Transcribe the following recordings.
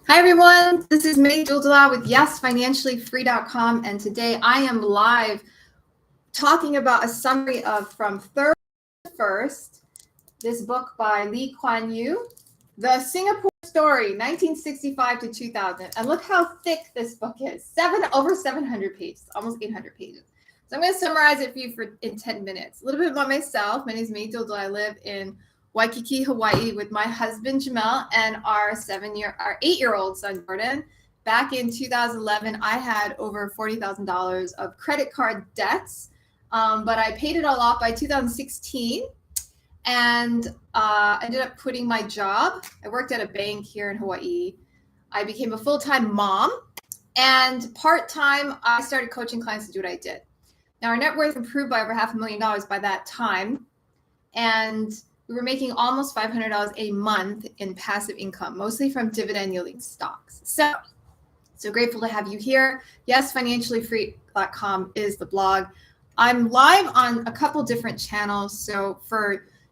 Hi everyone, this is May Duldala with YesFinanciallyFree.com, and today I am live talking about a summary of From Third to First, this book by Kuan, The Singapore Story, 1965 to 2000. And look how thick this book is, over 700 pages, almost 800 pages. So I'm going to summarize it for you in 10 minutes. A little bit about myself. My name is May Duldala. I live in Waikiki, Hawaii, with my husband Jamel and our 8-year-old son Jordan. Back in 2011, I had over $40,000 of credit card debts, but I paid it all off by 2016, and ended up quitting my job. I worked at a bank here in Hawaii. I became a full-time mom, and part-time I started coaching clients to do what I did. Now our net worth improved by over $500,000 by that time, and we were making almost $500 a month in passive income, mostly from dividend yielding stocks. So grateful to have you here. YesFinanciallyFree.com is the blog. I'm live on a couple different channels. So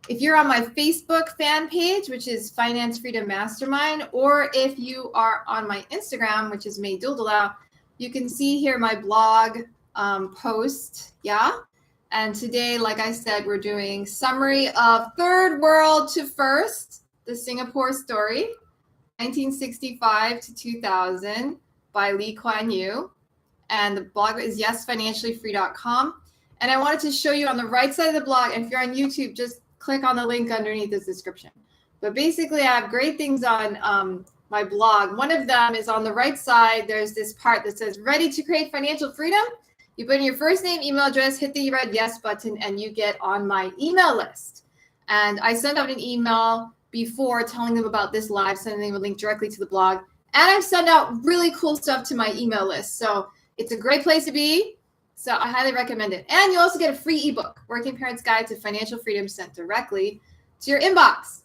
if you're on my Facebook fan page, which is Finance Freedom Mastermind, or if you are on my Instagram, which is May Duldala, you can see here my blog post. Yeah. And today, like I said, we're doing summary of Third World to First, the Singapore Story, 1965 to 2000 by Kuan. And the blog is YesFinanciallyFree.com. And I wanted to show you on the right side of the blog, and if you're on YouTube, just click on the link underneath this description. But basically, I have great things on my blog. One of them is on the right side. There's this part that says, ready to create financial freedom? You put in your first name, email address, hit the red yes button, and you get on my email list. And I sent out an email before telling them about this live, sending them a link directly to the blog. And I've sent out really cool stuff to my email list. So it's a great place to be. So I highly recommend it. And you also get a free ebook, Working Parents Guide to Financial Freedom, sent directly to your inbox.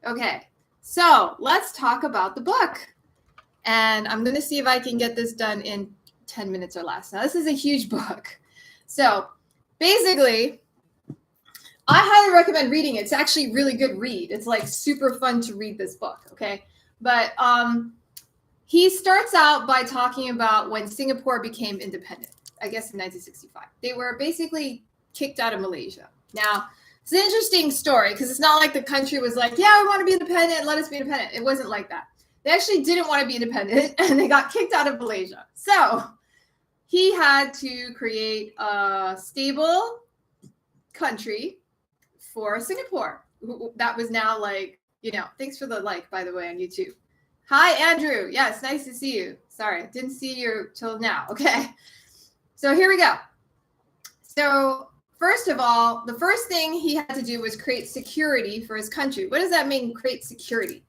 Okay, so let's talk about the book. And I'm going to see if I can get this done in 10 minutes or less. Now, this is a huge book. So basically, I highly recommend reading it. It's actually a really good read. It's like super fun to read this book, okay? But he starts out by talking about when Singapore became independent, I guess in 1965. They were basically kicked out of Malaysia. Now, it's an interesting story because it's not like the country was like, yeah, we want to be independent, let us be independent. It wasn't like that. They actually didn't want to be independent, and they got kicked out of Malaysia. So he had to create a stable country for Singapore. That was now like, thanks for the like, by the way, on YouTube. Hi, Andrew. Yes, nice to see you. Sorry, didn't see you till now. Okay. So here we go. So first of all, the first thing he had to do was create security for his country. What does that mean, create security?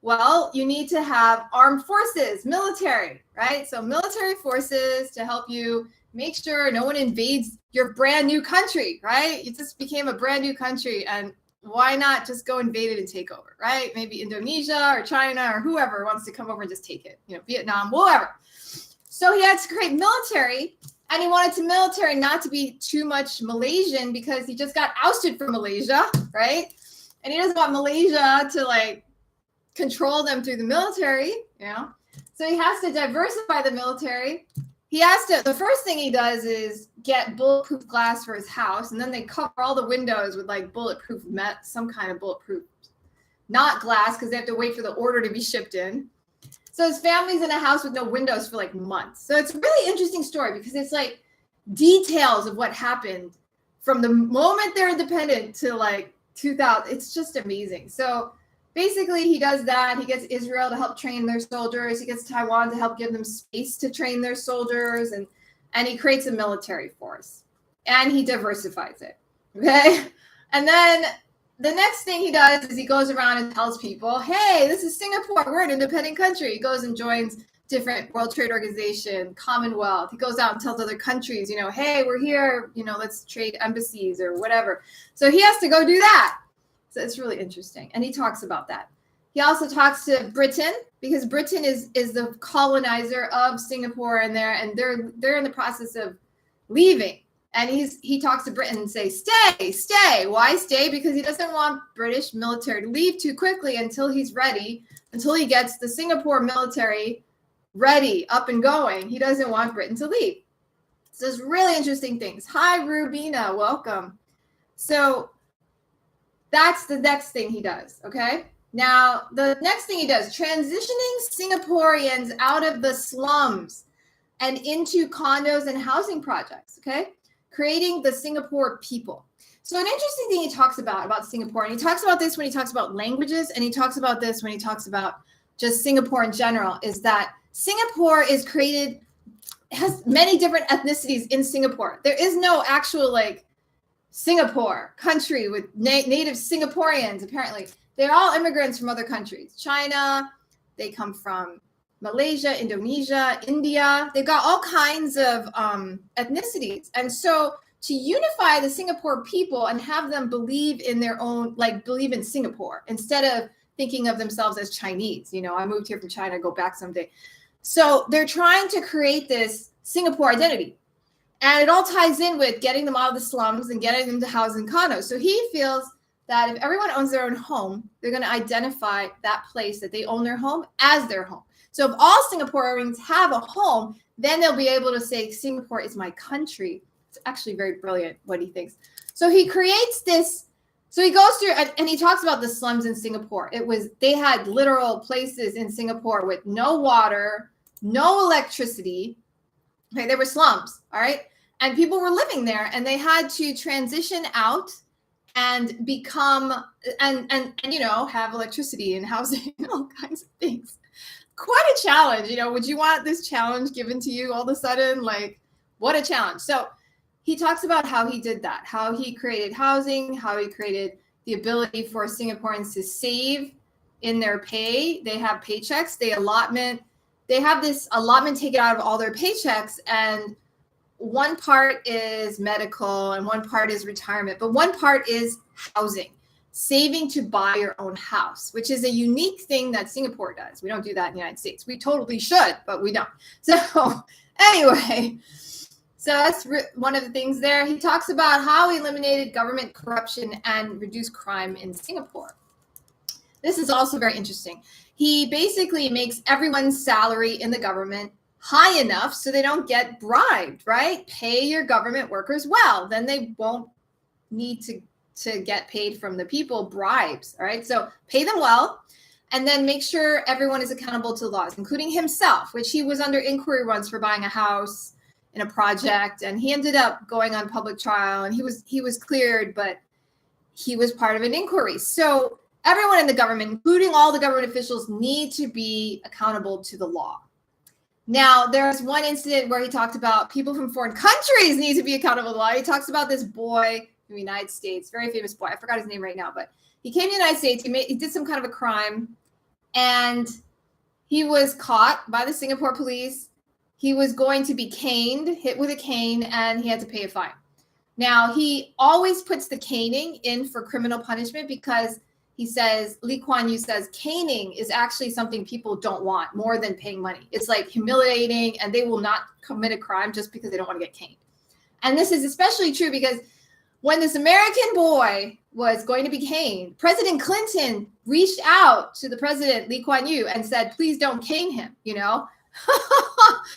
Well, you need to have armed forces, military, right? So military forces to help you make sure no one invades your brand new country, right? You just became a brand new country, and why not just go invade it and take over, right? Maybe Indonesia or China or whoever wants to come over and just take it, Vietnam, whatever. So he had to create military, and he wanted the military not to be too much Malaysian because he just got ousted from Malaysia, right? And he doesn't want Malaysia to control them through the military, So he has to diversify the military. The first thing he does is get bulletproof glass for his house, and then they cover all the windows with bulletproof some kind of bulletproof, not glass, because they have to wait for the order to be shipped in. So his family's in a house with no windows for months. So it's a really interesting story because it's details of what happened from the moment they're independent to 2000. It's just amazing. So basically, he does that. He gets Israel to help train their soldiers. He gets Taiwan to help give them space to train their soldiers. And he creates a military force. And he diversifies it. Okay? And then the next thing he does is he goes around and tells people, hey, this is Singapore. We're an independent country. He goes and joins different World Trade Organization, Commonwealth. He goes out and tells other countries, hey, we're here. Let's trade embassies or whatever. So he has to go do that. So it's really interesting. And he talks about that. He also talks to Britain, because Britain is the colonizer of Singapore, and they're in the process of leaving. And he talks to Britain and says, stay. Why stay? Because he doesn't want British military to leave too quickly until he's ready until he gets the Singapore military ready, up and going. He doesn't want Britain to leave. So there's really interesting things. Hi, Rubina, welcome. So that's the next thing he does, okay? Now, the next thing he does, transitioning Singaporeans out of the slums and into condos and housing projects, okay? Creating the Singapore people. So an interesting thing he talks about Singapore, and he talks about this when he talks about languages, and he talks about this when he talks about just Singapore in general, is that Singapore is created, has many different ethnicities in Singapore. There is no actual like Singapore country with native Singaporeans, apparently. They're all immigrants from other countries. China, they come from Malaysia, Indonesia, India. They've got all kinds of ethnicities. And so to unify the Singapore people and have them believe in their own, like believe in Singapore, instead of thinking of themselves as Chinese. You know, I moved here from China, go back someday. So they're trying to create this Singapore identity. And it all ties in with getting them out of the slums and getting them to housing condos. So he feels that if everyone owns their own home, they're going to identify that place that they own their home as their home. So if all Singaporeans have a home, then they'll be able to say, Singapore is my country. It's actually very brilliant what he thinks. So he creates this. So he goes through and he talks about the slums in Singapore. They had literal places in Singapore with no water, no electricity. Okay, they were slums, all right? And people were living there and they had to transition out and become, and you know, have electricity and housing and all kinds of things. Quite a challenge, you know. Would you want this challenge given to you all of a sudden? Like, what a challenge. So he talks about how he did that, how he created housing, how he created the ability for Singaporeans to save in their pay. They have paychecks, they have this allotment taken out of all their paychecks, and one part is medical and one part is retirement, but one part is housing, saving to buy your own house, which is a unique thing that Singapore does. We don't do that in the United States. We totally should, but we don't. So anyway, so that's one of the things there. He talks about how he eliminated government corruption and reduced crime in Singapore. This is also very interesting. He basically makes everyone's salary in the government high enough so they don't get bribed, right? Pay your government workers well. Then they won't need to get paid from the people bribes, all right? So pay them well, and then make sure everyone is accountable to the laws, including himself, which he was under inquiry once for buying a house in a project, and he ended up going on public trial, and he was cleared, but he was part of an inquiry. So everyone in the government, including all the government officials, need to be accountable to the law. Now, there's one incident where he talked about people from foreign countries need to be accountable to the law. He talks about this boy from the United States, very famous boy. I forgot his name right now, but he came to the United States. He did some kind of a crime, and he was caught by the Singapore police. He was going to be caned, hit with a cane, and he had to pay a fine. Now, he always puts the caning in for criminal punishment because he says, Lee Kuan Yew says, caning is actually something people don't want more than paying money. It's like humiliating, and they will not commit a crime just because they don't want to get caned. And this is especially true because when this American boy was going to be caned, President Clinton reached out to the president, Lee Kuan Yew, and said, please don't cane him, you know?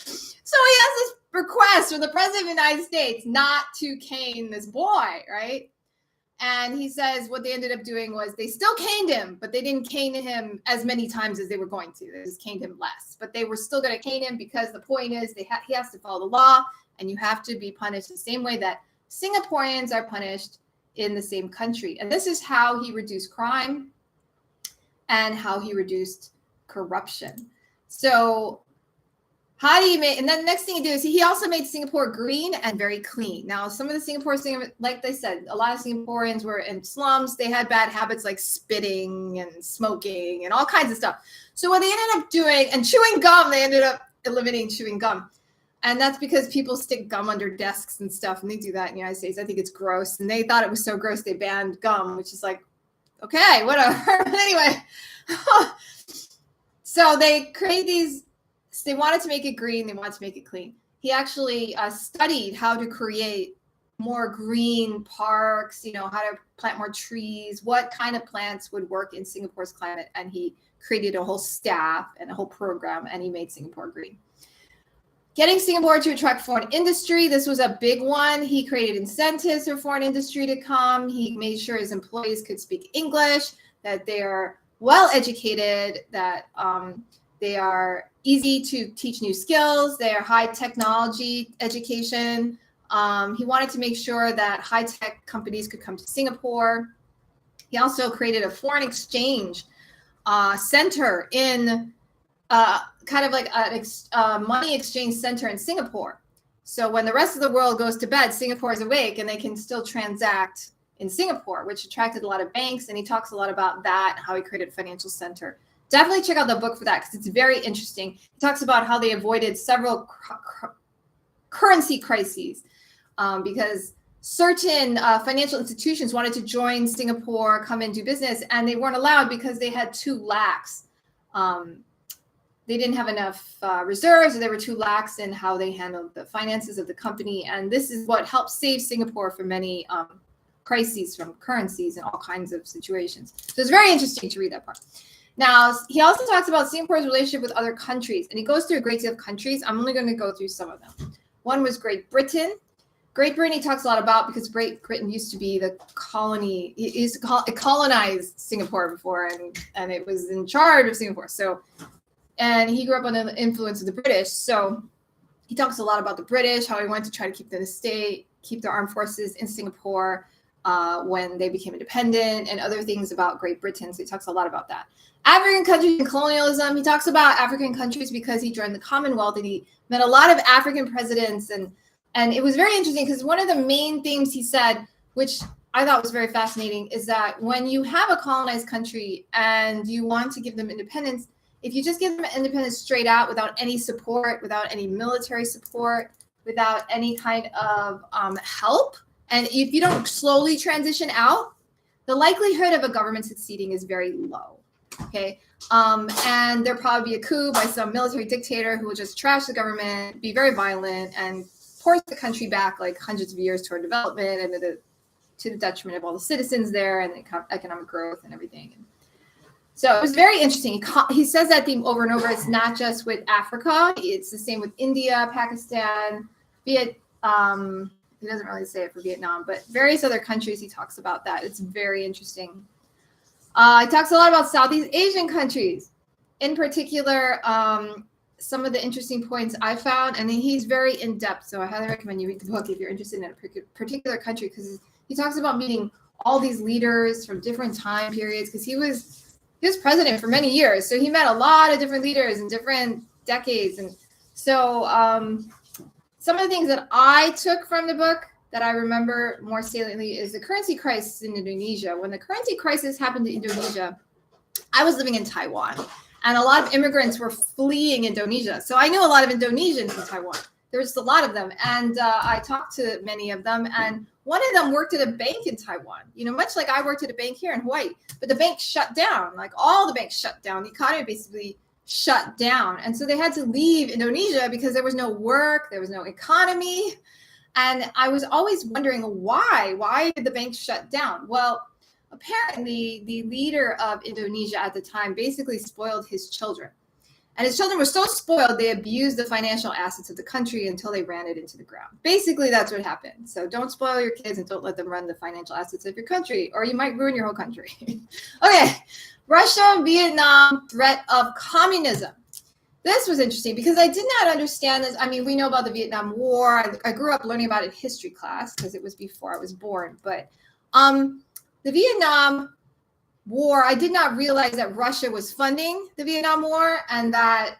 So he has this request from the president of the United States not to cane this boy, right? And he says what they ended up doing was they still caned him, but they didn't cane him as many times as they were going to. They just caned him less, but they were still going to cane him because the point is he has to follow the law, and you have to be punished the same way that Singaporeans are punished in the same country. And this is how he reduced crime and how he reduced corruption. So how do you make, and then the next thing he did is he also made Singapore green and very clean. Now, some of the Singaporeans, like they said, a lot of Singaporeans were in slums. They had bad habits like spitting and smoking and all kinds of stuff. So what they ended up doing, and chewing gum, they ended up eliminating chewing gum. And that's because people stick gum under desks and stuff, and they do that in the United States. I think it's gross. And they thought it was so gross they banned gum, which is like, okay, whatever. Anyway, so they create these. They wanted to make it green. They wanted to make it clean. He actually studied how to create more green parks, you know, how to plant more trees, what kind of plants would work in Singapore's climate. And he created a whole staff and a whole program, and he made Singapore green. Getting Singapore to attract foreign industry. This was a big one. He created incentives for foreign industry to come. He made sure his employees could speak English, that they are well educated, that they are easy to teach new skills. They are high technology education. He wanted to make sure that high tech companies could come to Singapore. He also created a foreign exchange center in kind of like a money exchange center in Singapore. So when the rest of the world goes to bed, Singapore is awake and they can still transact in Singapore, which attracted a lot of banks. And he talks a lot about that, how he created a financial center. Definitely check out the book for that because it's very interesting. He talks about how they avoided several currency crises because certain financial institutions wanted to join Singapore, come and do business, and they weren't allowed because they had too lax. They didn't have enough reserves, or they were too lax in how they handled the finances of the company. And this is what helped save Singapore from many crises from currencies and all kinds of situations. So it's very interesting to read that part. Now, he also talks about Singapore's relationship with other countries, and he goes through a great deal of countries. I'm only going to go through some of them. One was Great Britain. Great Britain he talks a lot about because Great Britain used to be the colony. It colonized Singapore before, and it was in charge of Singapore. So, and he grew up under the influence of the British. So he talks a lot about the British, how he went to try to keep keep their armed forces in Singapore when they became independent, and other things about Great Britain. So he talks a lot about that. African countries and colonialism. He talks about African countries because he joined the Commonwealth and he met a lot of African presidents. And it was very interesting because one of the main things he said, which I thought was very fascinating, is that when you have a colonized country and you want to give them independence, if you just give them independence straight out without any support, without any military support, without any kind of help, and if you don't slowly transition out, the likelihood of a government succeeding is very low. Okay. And there'll probably be a coup by some military dictator who will just trash the government, be very violent, and force the country back like hundreds of years toward development and to the detriment of all the citizens there and the economic growth and everything. So it was very interesting. He says that theme over and over. It's not just with Africa. It's the same with India, Pakistan, he doesn't really say it for Vietnam, but various other countries he talks about that. It's very interesting. He talks a lot about Southeast Asian countries. In particular, some of the interesting points I found, and then he's very in-depth, so I highly recommend you read the book if you're interested in a particular country, because he talks about meeting all these leaders from different time periods, because he was president for many years, so he met a lot of different leaders in different decades. And so some of the things that I took from the book that I remember more saliently is the currency crisis in Indonesia. When the currency crisis happened in Indonesia, I was living in Taiwan, and a lot of immigrants were fleeing Indonesia. So I knew a lot of Indonesians in Taiwan. There was just a lot of them. And I talked to many of them. And one of them worked at a bank in Taiwan, much like I worked at a bank here in Hawaii. But the bank shut down, like all the banks shut down. The economy basically shut down. And so they had to leave Indonesia because there was no work, there was no economy. And I was always wondering why? Why did the bank shut down? Well, apparently the leader of Indonesia at the time basically spoiled his children. And his children were so spoiled, they abused the financial assets of the country until they ran it into the ground. Basically, that's what happened. So don't spoil your kids and don't let them run the financial assets of your country, or you might ruin your whole country. Okay, Russia, Vietnam, threat of communism. This was interesting because I did not understand this. I mean, we know about the Vietnam War. I grew up learning about it in history class because it was before I was born. But the Vietnam War, I did not realize that Russia was funding the Vietnam War and that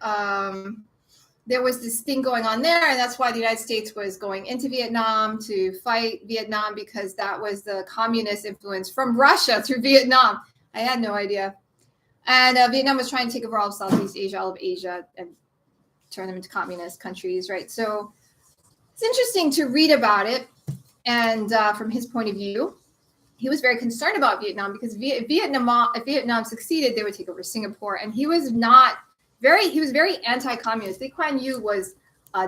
there was this thing going on there. And that's why the United States was going into Vietnam to fight Vietnam, because that was the communist influence from Russia through Vietnam. I had no idea. And Vietnam was trying to take over all of Southeast Asia, all of Asia, and turn them into communist countries, right? So it's interesting to read about it. And from his point of view, he was very concerned about Vietnam because if Vietnam succeeded, they would take over Singapore. And he was very anti-communist. Lee Kuan Yew was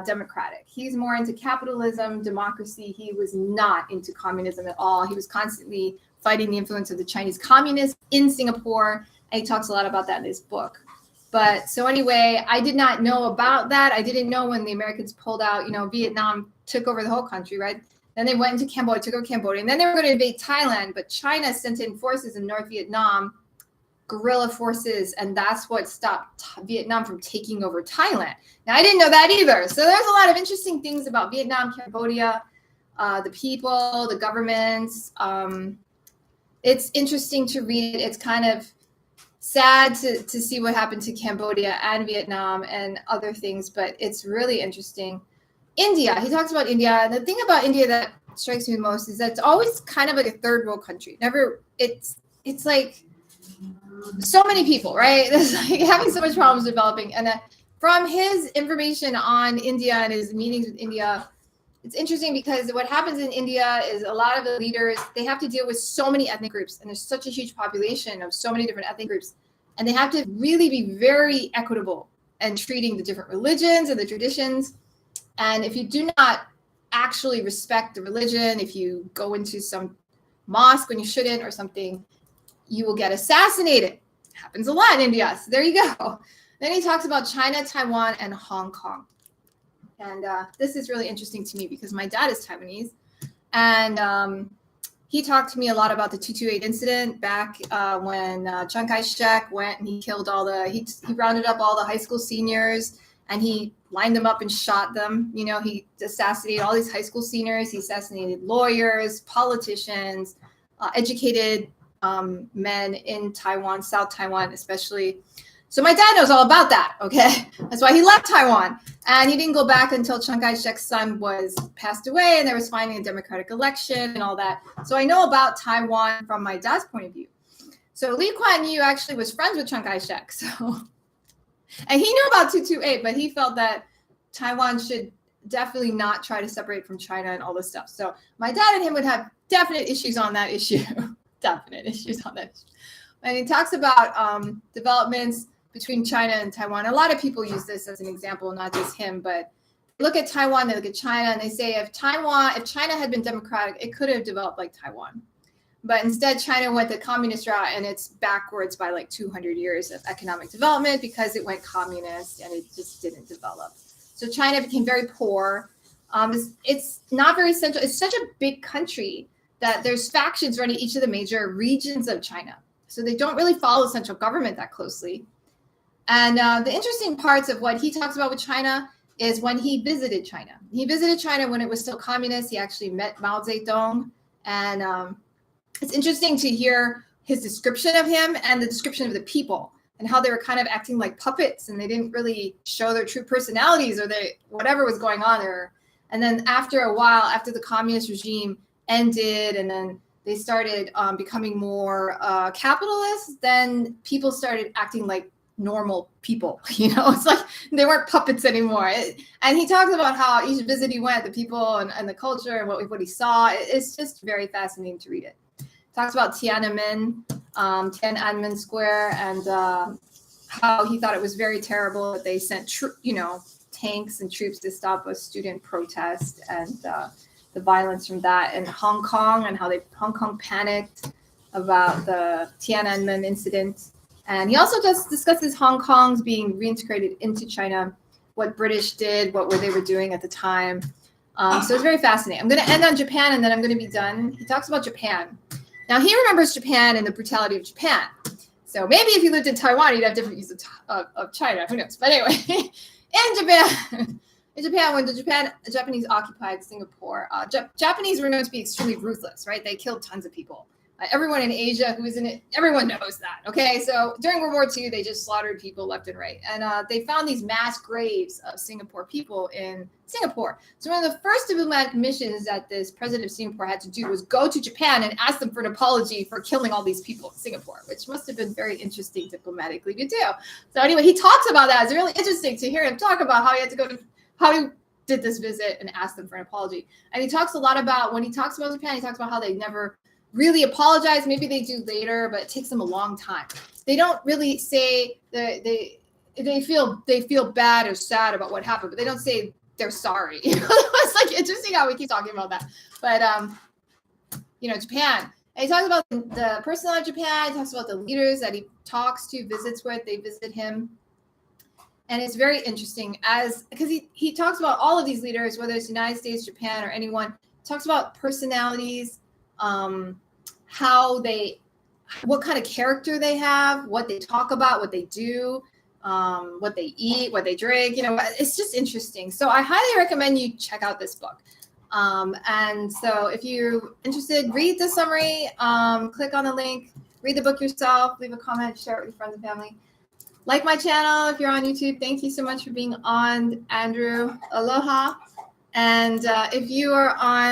democratic. He's more into capitalism, democracy. He was not into communism at all. He was constantly fighting the influence of the Chinese communists in Singapore And he talks a lot about that in his book. But so anyway, I did not know about that. I didn't know when the Americans pulled out, Vietnam took over the whole country, right? Then they went into Cambodia, took over Cambodia, and then they were going to invade Thailand, but China sent in forces in North Vietnam, guerrilla forces, and that's what stopped Vietnam from taking over Thailand. Now, I didn't know that either. So there's a lot of interesting things about Vietnam, Cambodia, the people, the governments. It's interesting to read. It's kind of sad to see what happened to Cambodia and Vietnam and other things, but it's really interesting. India, he talks about India. And the thing about India that strikes me the most is that it's always kind of like a third world country. It's like so many people, right? It's like having so much problems developing. And from his information on India and his meetings with India, it's interesting because what happens in India is a lot of the leaders, they have to deal with so many ethnic groups, and there's such a huge population of so many different ethnic groups, and they have to really be very equitable and treating the different religions and the traditions. And if you do not actually respect the religion, if you go into some mosque when you shouldn't or something, you will get assassinated. Happens a lot in India. So there you go. Then he talks about China, Taiwan, and Hong Kong. And this is really interesting to me because my dad is Taiwanese. And he talked to me a lot about the 228 incident back when Chiang Kai-shek went and he killed he rounded up all the high school seniors and he lined them up and shot them. He assassinated all these high school seniors. He assassinated lawyers, politicians, educated men in Taiwan, South Taiwan especially. So my dad knows all about that, okay? That's why he left Taiwan. And he didn't go back until Chiang Kai-shek's son was passed away and there was finally a democratic election and all that. So I know about Taiwan from my dad's point of view. So Lee Kuan Yew actually was friends with Chiang Kai-shek. And he knew about 228, but he felt that Taiwan should definitely not try to separate from China and all this stuff. So my dad and him would have definite issues on that issue. Definite issues on that issue. And he talks about developments between China and Taiwan. A lot of people use this as an example, not just him, but they look at Taiwan, they look at China, and they say if China had been democratic, it could have developed like Taiwan. But instead, China went the communist route, and it's backwards by like 200 years of economic development because it went communist and it just didn't develop. So China became very poor. It's not very central. It's such a big country that there's factions running each of the major regions of China. So they don't really follow the central government that closely. And the interesting parts of what he talks about with China is when he visited China. He visited China when it was still communist. He actually met Mao Zedong. And it's interesting to hear his description of him and the description of the people and how they were kind of acting like puppets and they didn't really show their true personalities or whatever was going on there. And then after a while, after the communist regime ended and then they started becoming more capitalist, then people started acting like normal people. It's like they weren't puppets anymore. And he talks about how each visit he went, the people and the culture and what he saw. It's just very fascinating to read it. Talks about Tiananmen Square, and how he thought it was very terrible that they sent tanks and troops to stop a student protest and the violence from that, and Hong Kong and how Hong Kong panicked about the Tiananmen incident. And he also just discusses Hong Kong's being reintegrated into China, what British did, what they were doing at the time. So it's very fascinating. I'm going to end on Japan and then I'm going to be done. He talks about Japan. Now he remembers Japan and the brutality of Japan. So maybe if you lived in Taiwan, you'd have different views of China. Who knows? But anyway, in Japan, when the Japanese occupied Singapore, Japanese were known to be extremely ruthless, right? They killed tons of people. Everyone in Asia who was in it, everyone knows that, okay? So during World War II, they just slaughtered people left and right. And they found these mass graves of Singapore people in Singapore. So one of the first diplomatic missions that this president of Singapore had to do was go to Japan and ask them for an apology for killing all these people in Singapore, which must have been very interesting diplomatically to do. So anyway, he talks about that. It's really interesting to hear him talk about how he had to go to, how he did this visit and ask them for an apology. And he talks a lot about, when he talks about Japan, he talks about how they never really apologize. Maybe they do later, but it takes them a long time. They don't really say that they feel bad or sad about what happened, but they don't say they're sorry. It's like interesting how we keep talking about that. But Japan, And he talks about the personality of Japan. He talks about the leaders that he talks to, visits with, they visit him. And it's very interesting because he talks about all of these leaders, whether it's United States, Japan, or anyone, talks about personalities, what kind of character they have, what they talk about, what they do, what they eat, what they drink. It's just interesting. So I highly recommend you check out this book. And so if you're interested, read the summary, click on the link, read the book yourself, leave a comment, share it with your friends and family. Like my channel if you're on YouTube. Thank you so much for being on, Andrew. Aloha. And if you are on